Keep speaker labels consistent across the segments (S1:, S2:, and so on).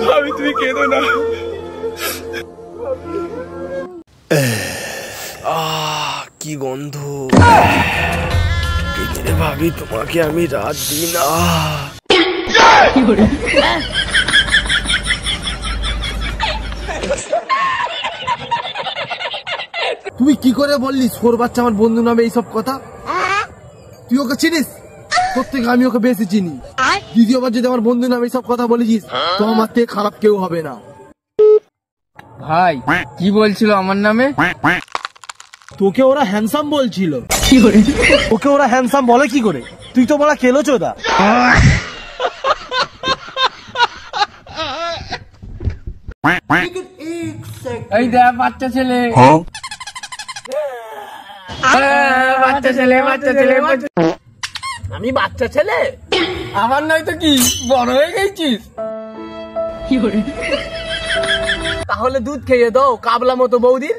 S1: ভাবি তুমি কেঁদো না। কি গন্ধ ভাবি, তোমাকে আমি রাত দিই না।
S2: তুই কি করে বললি সোর বাচ্চা আমার বন্ধু নামে এইসব কথা? তুই ওকে চিনিস? তোর থেকে আমি ওকে বেশি চিনি। দ্বিতীয়বার যদি আমার বন্ধু নামে এইসব কথা বলেছিস তো আমার থেকে খারাপ কেউ হবে না।
S3: ভাই কি বলছিল আমার নামে?
S2: তোকে ওরা হ্যান্ডসাম বলছিল। ওকে ওরা হ্যান্ডসাম বলে কি করে? তুই তো বলা কেলো চোদা।
S3: এই দেখ বাচ্চা ছেলে, বাচ্চা ছেলে, বাচ্চা ছেলে।
S2: আমি বাচ্চা ছেলে?
S3: আমার নয় তো কি, বড় হয়ে গেছিস।
S2: তাহলে দুধ খেয়ে দাও কাবলা মতো বৌদির।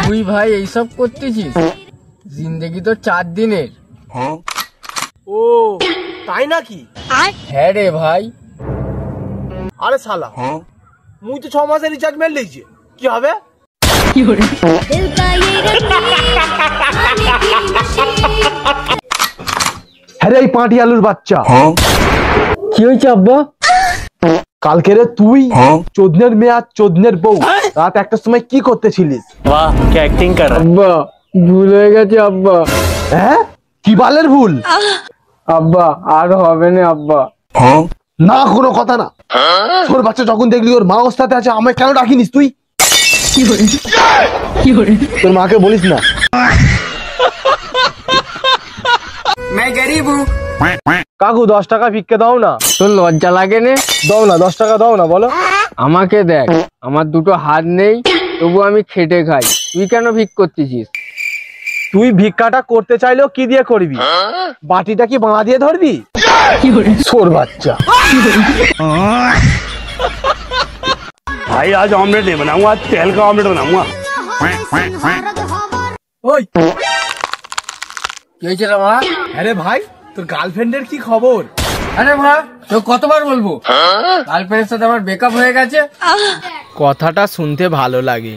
S3: তুই ভাই এইসব করতেছিস? জিন্দেগি তো 4 দিনের।
S2: ও তাই নাকি?
S3: হ্যাঁ রে ভাই।
S2: আরে শালা, মুই তো 6 মাসের রিচার্জ মেরে লিয়েছি, কি হবে? হ্যাঁ এই পাঁটি আলুর বাচ্চা,
S3: কি হয়েছে আব্বা?
S2: কালকে রে তুই চোদনের মেয়ে আর চোদনের বউ রাত 1টার সময় কি করতেছিলিস?
S1: বাহ কি অ্যাক্টিং কর।
S3: আব্বা ভুল হয়ে গেছে আব্বা।
S2: হ্যাঁ কি বালের ভুল?
S3: আব্বা আর হবে না আব্বা।
S2: না কোনো কথা না। তোর বাচ্চা যখন দেখলি ওর মা অবস্থাতে আছে, আমায় কেন ডাকিনিস তুই? তোর মাকে বলিস না। কাকু 10 টাকা ভিক্ষে দাও না।
S3: তোর লজ্জা লাগে না?
S2: দাও না, 10 টাকা দাও না। বলো।
S3: আমাকে দেখ, আমার দুটো হাত নেই, তবু আমি খেটে খাই। তুই কেন ভিক করতেছিস?
S2: তুই ভিক্ষাটা করতে চাইলেও কি দিয়ে করবি? বাটিটা কি বাঁ দিয়ে ধরবি? সোর বাচ্চা।
S1: भाई आज ऑमलेट नहीं बनाऊंगा, आज तेल का ऑमलेट बनाऊंगा।
S2: ওই
S3: কি হয়েছে রে মা?
S2: আরে ভাই, তোর গার্লফ্রেন্ডের কি খবর?
S3: আরে মা তো কতবার বলবো, গার্লফ্রেন্ডের সাথে আমার ব্রেকআপ হয়ে গেছে।
S2: কথাটা শুনতে ভালো লাগে।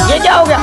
S3: ये क्या हो गया?